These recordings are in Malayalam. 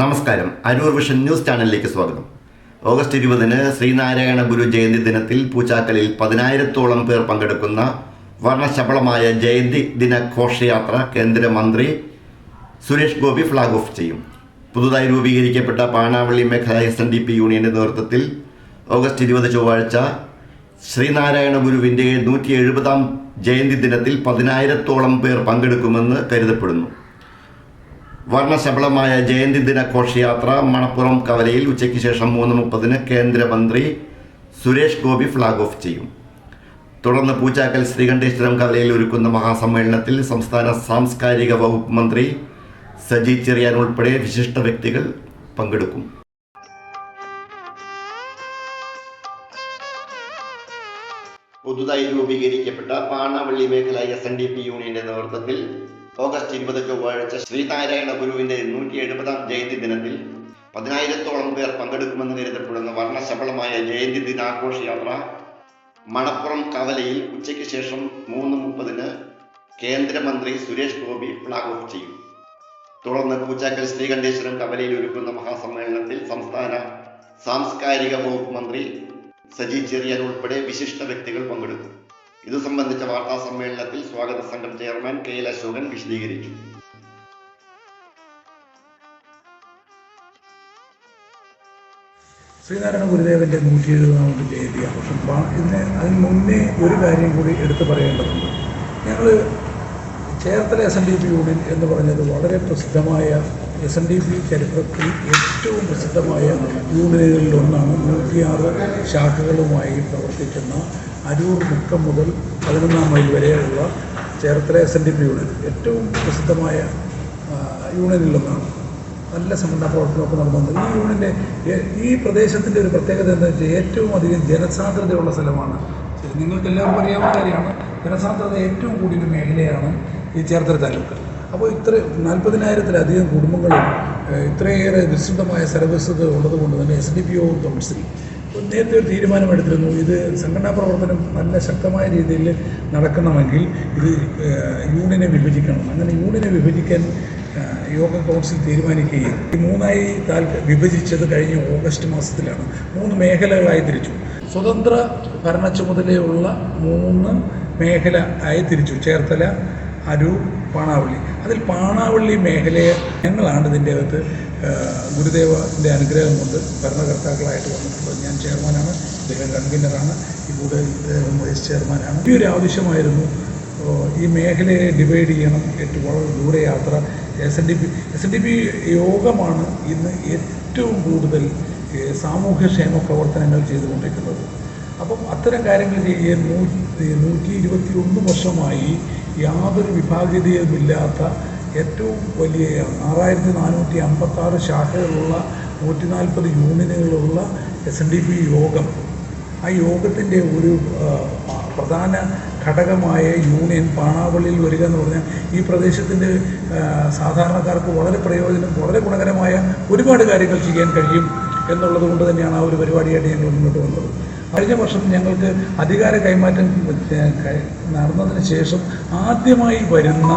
നമസ്കാരം. അരൂർ വിഷൻ ന്യൂസ് ചാനലിലേക്ക് സ്വാഗതം. ഓഗസ്റ്റ് 20-ന് ശ്രീനാരായണ ഗുരു ജയന്തി ദിനത്തിൽ പൂച്ചാക്കലിൽ 10,000-ഓളം പേർ പങ്കെടുക്കുന്ന വർണ്ണശബളമായ ജയന്തി ദിന ഘോഷയാത്ര കേന്ദ്രമന്ത്രി സുരേഷ് ഗോപി ഫ്ലാഗ് ഓഫ് ചെയ്യും. പുതുതായി രൂപീകരിക്കപ്പെട്ട പാണാവള്ളി മേഖല SNDP യൂണിയന്റെ നേതൃത്വത്തിൽ ഓഗസ്റ്റ് 20 ചൊവ്വാഴ്ച ശ്രീനാരായണ ഗുരുവിൻ്റെ 170-ാം ജയന്തി ദിനത്തിൽ 10,000-ഓളം പേർ പങ്കെടുക്കുമെന്ന് കരുതപ്പെടുന്നു. വർണ്ണശബളമായ ജയന്തി ദിന ഘോഷയാത്ര മണപ്പുറം കവലയിൽ ഉച്ചയ്ക്ക് ശേഷം 3:30-ന് കേന്ദ്രമന്ത്രി സുരേഷ് ഗോപി ഫ്ലാഗ് ഓഫ് ചെയ്യും. തുടർന്ന് പൂച്ചാക്കൽ ശ്രീകണ്ഠേശ്വരം കവലയിൽ ഒരുക്കുന്ന മഹാസമ്മേളനത്തിൽ സംസ്ഥാന സാംസ്കാരിക വകുപ്പ് മന്ത്രി സജി ചെറിയാൻ ഉൾപ്പെടെ വിശിഷ്ട വ്യക്തികൾ പങ്കെടുക്കും. പുതുതായി രൂപീകരിക്കപ്പെട്ട പാണാവള്ളി മേഖല SNDP യൂണിയന്റെ നേതൃത്വത്തിൽ ഓഗസ്റ്റ് 20 ചൊവ്വാഴ്ച ശ്രീനാരായണ ഗുരുവിന്റെ 170-ാം ജയന്തി ദിനത്തിൽ 10,000-ഓളം പേർ പങ്കെടുക്കുമെന്ന് കരുതപ്പെടുന്ന വർണ്ണശബളമായ ജയന്തി ദിനാഘോഷയാത്ര മണപ്പുറം കവലയിൽ ഉച്ചയ്ക്ക് ശേഷം 3:30-ന് കേന്ദ്രമന്ത്രി സുരേഷ് ഗോപി ഫ്ലാഗ് ഓഫ് ചെയ്യും. തുടർന്ന് പൂച്ചാക്കൽ ശ്രീകണ്ഠേശ്വരം കവലയിൽ ഒരുക്കുന്ന മഹാസമ്മേളനത്തിൽ സംസ്ഥാന സാംസ്കാരിക വകുപ്പ് മന്ത്രി സജി ചെറിയാൻ ഉൾപ്പെടെ വിശിഷ്ട വ്യക്തികൾ പങ്കെടുക്കും. ഇതു സംബന്ധിച്ച വാർത്താ സമ്മേളനത്തിൽ സ്വാഗത സംഘം ചെയർമാൻ KL അശോകൻ വിശദീകരിച്ചു. ശ്രീനാരായണ ഗുരുദേവൻ്റെ 170-ാമത് ജയന്തി ആഘോഷം. അതിന് മുന്നേ ഒരു കാര്യം കൂടി എടുത്തു പറയേണ്ടതുണ്ട്. ഞങ്ങൾ ചേർത്തല SNDP യൂണിയൻ എന്ന് പറഞ്ഞത് വളരെ പ്രസിദ്ധമായ SNDP ചരിത്രത്തിൽ ഏറ്റവും പ്രസിദ്ധമായ യൂണിയനുകളിലൊന്നാണ്. 106 ശാഖകളുമായി പ്രവർത്തിക്കുന്ന അരൂർ മുക്കം മുതൽ 11-ാം മൈൽ വരെയുള്ള ചേർത്തല SNDP യൂണിയൻ ഏറ്റവും പ്രസിദ്ധമായ യൂണിയനിലൊന്നാണ്. നല്ല സംഘടനാ പ്രവർത്തനമൊക്കെ നടന്നത്. ഈ യൂണിയൻ്റെ ഈ പ്രദേശത്തിൻ്റെ ഒരു പ്രത്യേകത എന്താ വെച്ചാൽ ഏറ്റവും അധികം ജനസാന്ദ്രതയുള്ള സ്ഥലമാണ്. നിങ്ങൾക്ക് എല്ലാവർക്കും അറിയാവുന്ന കാര്യമാണ്. ജനസാന്ദ്രത ഏറ്റവും കൂടിയ മേഖലയാണ് ഈ ചേർത്തല താലൂക്ക്. അപ്പോൾ 40,000-ത്തിലധികം കുടുംബങ്ങളും ഇത്രയേറെ വിസ്തൃതമായ സ്ഥലവിസ്തൃത ഉള്ളതുകൊണ്ട് തന്നെ SNDP യോഗം കൗൺസിൽ നേരത്തെ ഒരു തീരുമാനമെടുത്തിരുന്നു. ഇത് സംഘടനാ പ്രവർത്തനം നല്ല ശക്തമായ രീതിയിൽ നടക്കണമെങ്കിൽ ഇത് യൂണിയനെ വിഭജിക്കണം. അങ്ങനെ യൂണിയനെ വിഭജിക്കാൻ യോഗ കൗൺസിൽ തീരുമാനിക്കുകയും ഈ 3ആയി വിഭജിച്ചത് കഴിഞ്ഞ ഓഗസ്റ്റ് മാസത്തിലാണ്. 3 മേഖലകളായി തിരിച്ചു. സ്വതന്ത്ര ഭരണ ചുമതലയുള്ള 3 മേഖല ആയി തിരിച്ചു. ചേർത്തല, അരൂർ, പാണാവള്ളി. അതിൽ പാണാവള്ളി മേഖലയെ ഞങ്ങളാണ് ഇതിൻ്റെ അകത്ത് ഗുരുദേവൻ്റെ അനുഗ്രഹം കൊണ്ട് ഭരണകർത്താക്കളായിട്ട് വന്നിട്ടുള്ളത്. ഞാൻ ചെയർമാനാണ്, ഇദ്ദേഹം കൺവീനറാണ്, ഇവിടെ ഇദ്ദേഹം വൈസ് ചെയർമാനാണ്. ഈ ഒരു ആവശ്യമായിരുന്നു. ഈ മേഖലയെ ഡിവൈഡ് ചെയ്യണം. വളരെ ദൂരെ യാത്ര. SNDP യോഗമാണ് ഇന്ന് ഏറ്റവും കൂടുതൽ സാമൂഹ്യക്ഷേമ പ്രവർത്തനങ്ങൾ ചെയ്തുകൊണ്ടിരിക്കുന്നത്. അപ്പം അത്തരം കാര്യങ്ങൾ ചെയ്യാൻ 121 വർഷമായി യാതൊരു വിഭാഗീയതയുമില്ലാത്ത ഏറ്റവും വലിയ 6,456 ശാഖകളുള്ള 140 യൂണിയനുകളുള്ള SNDP യോഗം, ആ യോഗത്തിൻ്റെ ഒരു പ്രധാന ഘടകമായ യൂണിയൻ പാണാവള്ളിയിൽ വരിക എന്ന് പറഞ്ഞാൽ ഈ പ്രദേശത്തിൻ്റെ സാധാരണക്കാർക്ക് വളരെ വളരെ ഗുണകരമായ ഒരുപാട് കാര്യങ്ങൾ ചെയ്യാൻ കഴിയും എന്നുള്ളത് കൊണ്ട് തന്നെയാണ് ആ ഒരു പരിപാടിയായിട്ട് ഞങ്ങൾ മുന്നോട്ട് വന്നത്. കഴിഞ്ഞ വർഷം ഞങ്ങൾക്ക് അധികാര കൈമാറ്റം നടന്നതിന് ശേഷം ആദ്യമായി വരുന്ന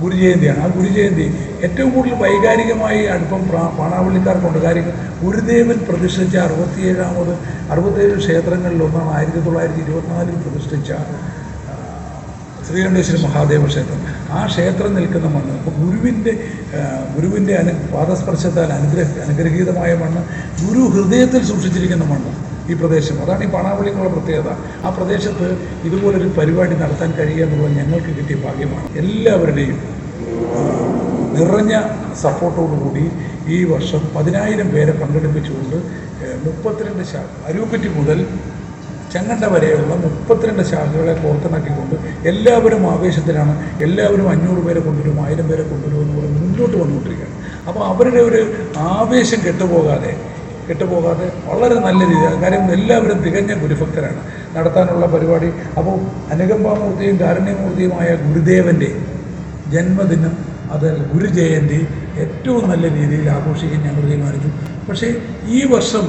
ഗുരുജയന്തിയാണ്. ആ ഗുരുജയന്തി ഏറ്റവും കൂടുതൽ വൈകാരികമായി അടുപ്പം പാണാവള്ളിക്കാർക്കുണ്ട്. കാര്യം ഗുരുദേവൻ പ്രതിഷ്ഠിച്ച 67 ക്ഷേത്രങ്ങളിലൊന്നാണ് 1924 പ്രതിഷ്ഠിച്ച ശ്രീകണ്ഠേശ്വര മഹാദേവ ക്ഷേത്രം. ആ ക്ഷേത്രം നിൽക്കുന്ന മണ്ണ്, അപ്പോൾ ഗുരുവിൻ്റെ പാദസ്പർശത്താൽ അനുഗ്രഹീതമായ മണ്ണ്, ഗുരു ഹൃദയത്തിൽ സൂക്ഷിച്ചിരിക്കുന്ന മണ്ണ് ഈ പ്രദേശം. അതാണ് ഈ പാണാവള്ളിക്കുള്ള പ്രത്യേകത. ആ പ്രദേശത്ത് ഇതുപോലൊരു പരിപാടി നടത്താൻ കഴിയുക എന്നുള്ളത് ഞങ്ങൾക്ക് കിട്ടിയ ഭാഗ്യമാണ്. എല്ലാവരുടെയും നിറഞ്ഞ സപ്പോർട്ടോടുകൂടി ഈ വർഷം 10,000 പേരെ പങ്കെടുപ്പിച്ചുകൊണ്ട് 32 ശാഖ അരൂക്കുറ്റി മുതൽ ചെങ്ങണ്ട വരെയുള്ള 32 ശാഖകളെ കോർത്തിണക്കിക്കൊണ്ട് എല്ലാവരും ആവേശത്തിലാണ്. എല്ലാവരും 500 പേരെ കൊണ്ടുവരും, 1000 പേരെ കൊണ്ടുവരും എന്ന് പറഞ്ഞ് മുന്നോട്ട് വന്നുകൊണ്ടിരിക്കുകയാണ്. അപ്പോൾ അവരുടെ ഒരു ആവേശം കെട്ടുപോകാതെ വളരെ നല്ല രീതിയിൽ, കാര്യം എല്ലാവരും തികഞ്ഞ ഗുരുഭക്തരാണ്, നടത്താനുള്ള പരിപാടി. അപ്പോൾ അനുകമ്പാമൂർത്തിയും കാരുണ്യമൂർത്തിയുമായ ഗുരുദേവൻ്റെ ജന്മദിനം, അത് ഗുരുജയന്തി ഏറ്റവും നല്ല രീതിയിൽ ആഘോഷിക്കാൻ ഞങ്ങൾ തീരുമാനിച്ചു. പക്ഷേ ഈ വർഷം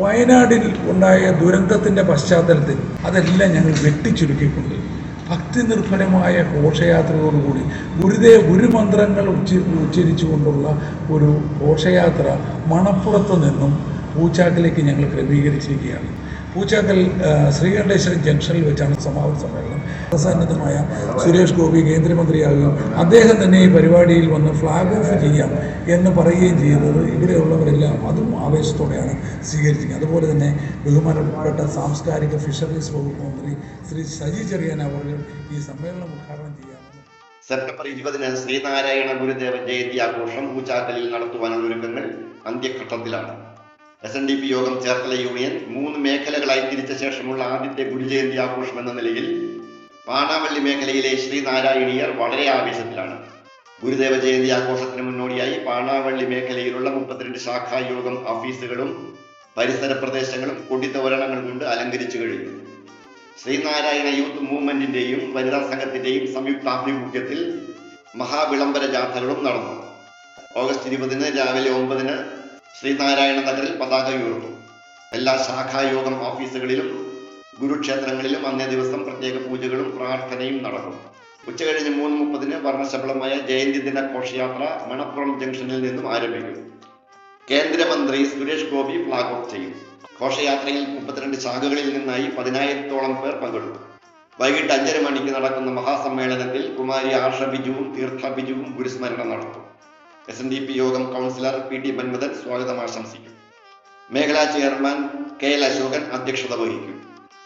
വയനാടിൽ ഉണ്ടായ ദുരന്തത്തിൻ്റെ പശ്ചാത്തലത്തിൽ അതെല്ലാം ഞങ്ങൾ വെട്ടിച്ചുരുക്കിക്കൊണ്ട് ഭക്തി നിർഭരമായ ഘോഷയാത്രയോടുകൂടി ഗുരുമന്ത്രങ്ങൾ ഉച്ചരിച്ചുകൊണ്ടുള്ള ഒരു ഘോഷയാത്ര മണപ്പുറത്ത് നിന്നും പൂച്ചാക്കിലേക്ക് ഞങ്ങൾ ക്രമീകരിച്ചിരിക്കുകയാണ്. പൂച്ചാക്കൽ ശ്രീകണ്ഠേശ്വരം ജംഗ്ഷനിൽ വെച്ചാണ് സമാപന സമ്മേളനം. സന്നദ്ധമായ സുരേഷ് ഗോപി കേന്ദ്രമന്ത്രിയാകുകയും അദ്ദേഹം തന്നെ ഈ പരിപാടിയിൽ വന്ന് ഫ്ലാഗ് ഓഫ് ചെയ്യാം എന്ന് പറയുകയും ചെയ്തത് ഇവിടെയുള്ളവരെല്ലാം അതും ആവേശത്തോടെയാണ് സ്വീകരിച്ചിരിക്കുന്നത്. അതുപോലെ തന്നെ ബഹുമാനപ്പെട്ട സാംസ്കാരിക ഫിഷറീസ് വകുപ്പ് മന്ത്രി ശ്രീ സജി ചെറിയാൻ അവർ ഈ സമ്മേളനം ഉദ്ഘാടനം ചെയ്യാമെന്ന്. സെപ്റ്റംബർ 20 ശ്രീനാരായണ ഗുരുദേവ ജയന്തി ആഘോഷം പൂച്ചാക്കലിൽ നടത്തുവാനുള്ള ഒരുക്കങ്ങൾ അന്ത്യഘട്ടത്തിലാണ്. SNDP യോഗം ചേർത്തല യൂണിയൻ 3 മേഖലകളായി തിരിച്ച ശേഷമുള്ള ആദ്യത്തെ ഗുരുജയന്തി ആഘോഷം എന്ന നിലയിൽ പാണാവള്ളി മേഖലയിലെ ശ്രീനാരായണീയർ വളരെ ആവേശത്തിലാണ്. ഗുരുദേവ ജയന്തി ആഘോഷത്തിന് മുന്നോടിയായി പാണാവള്ളി മേഖലയിലുള്ള 32 ശാഖായോഗം ഓഫീസുകളും പരിസര പ്രദേശങ്ങളും കൊടിത്തോരണങ്ങൾ കൊണ്ട് അലങ്കരിച്ചു കഴിഞ്ഞു. ശ്രീനാരായണ യൂത്ത് മൂവ്മെന്റിന്റെയും വനിതാ സംഘത്തിന്റെയും സംയുക്താഭിമുഖ്യത്തിൽ മഹാവിളംബര ജാഥകളും നടന്നു. ഓഗസ്റ്റ് 20 രാവിലെ 9 ശ്രീനാരായണ നഗറിൽ പതാക ഉയർത്തും. എല്ലാ ശാഖായോഗം ഓഫീസുകളിലും ഗുരുക്ഷേത്രങ്ങളിലും അന്നേ ദിവസം പ്രത്യേക പൂജകളും പ്രാർത്ഥനയും നടക്കും. ഉച്ചകഴിഞ്ഞ് 3:30 വർണ്ണശബളമായ ജയന്തി ദിന ഘോഷയാത്ര മണപ്പുറം ജംഗ്ഷനിൽ നിന്നും ആരംഭിക്കും. കേന്ദ്രമന്ത്രി സുരേഷ് ഗോപി ഫ്ലാഗ് ഓഫ് ചെയ്യും. ഘോഷയാത്രയിൽ 32 ശാഖകളിൽ നിന്നായി 10,000-ഓളം പേർ പങ്കെടുക്കും. വൈകിട്ട് 5:30 മണിക്ക് നടക്കുന്ന മഹാസമ്മേളനത്തിൽ കുമാരി ആർഷ ബിജുവും തീർത്ഥ ബിജുവും ഗുരുസ്മരണ നടത്തും. SNDP യോഗം കൗൺസിലർ PT മന്മഥൻ സ്വാഗതം ആശംസിക്കും. മേഖലാ ചെയർമാൻ KL അശോകൻ അധ്യക്ഷത വഹിക്കും.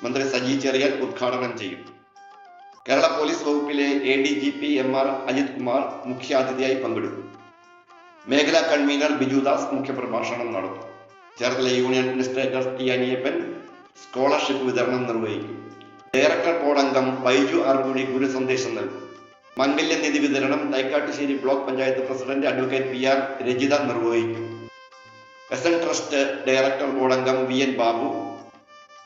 മന്ത്രി സജി ചെറിയാൻ ഉദ്ഘാടനം ചെയ്യും. കേരള പോലീസ് വകുപ്പിലെ ADGP MR അജിത് കുമാർ മുഖ്യാതിഥിയായി പങ്കെടുക്കും. മേഖലാ കൺവീനർ ബിജുദാസ് മുഖ്യപ്രഭാഷണം നടത്തും. Cherthala union administrator T Aniyappan scholarship വിതരണം നിർവഹിക്കും. ഡയറക്ടർ ബോർഡ് അംഗം ബൈജു ആർഗുഴി ഗുരു സന്ദേശം നൽകും. മംഗല്യനിധി വിതരണം Thaikkattussery block panchayat president advocate PR Rajitha നിർവഹിക്കും. SN ട്രസ്റ്റ് ഡയറക്ടർ ബോർഡ് അംഗം VN Babu,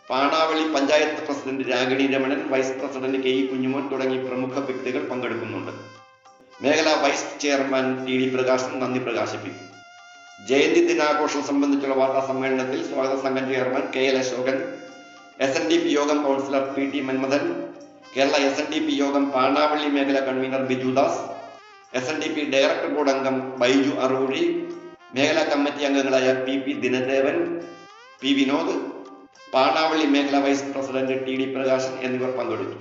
Panavalli panchayat president Ragini Ramanan, vice president KE Kunjumon തുടങ്ങി പ്രമുഖ വ്യക്തികൾ പങ്കെടുക്കുന്നുണ്ട്. മേഖലാ വൈസ് ചെയർമാൻ TD പ്രകാശൻ നന്ദി പ്രകാശിപ്പിക്കും. ജയന്തി ദിനാഘോഷം സംബന്ധിച്ചുള്ള വാർത്താ സമ്മേളനത്തിൽ സ്വാഗത സംഘം ചെയർമാൻ KL അശോകൻ, SNDP യോഗം councillor PT Manmadhan, Kerala SNDP യോഗം പാണാവള്ളി മേഖല convener Bijudas, SNDP director board അംഗം ബൈജു അറുകുഴി, മേഖലാ കമ്മിറ്റി അംഗങ്ങളായ PP ദിനദേവൻ, P വിനോദ്, പാണാവള്ളി മേഖല വൈസ് പ്രസിഡന്റ് TD പ്രകാശൻ എന്നിവർ പങ്കെടുത്തു.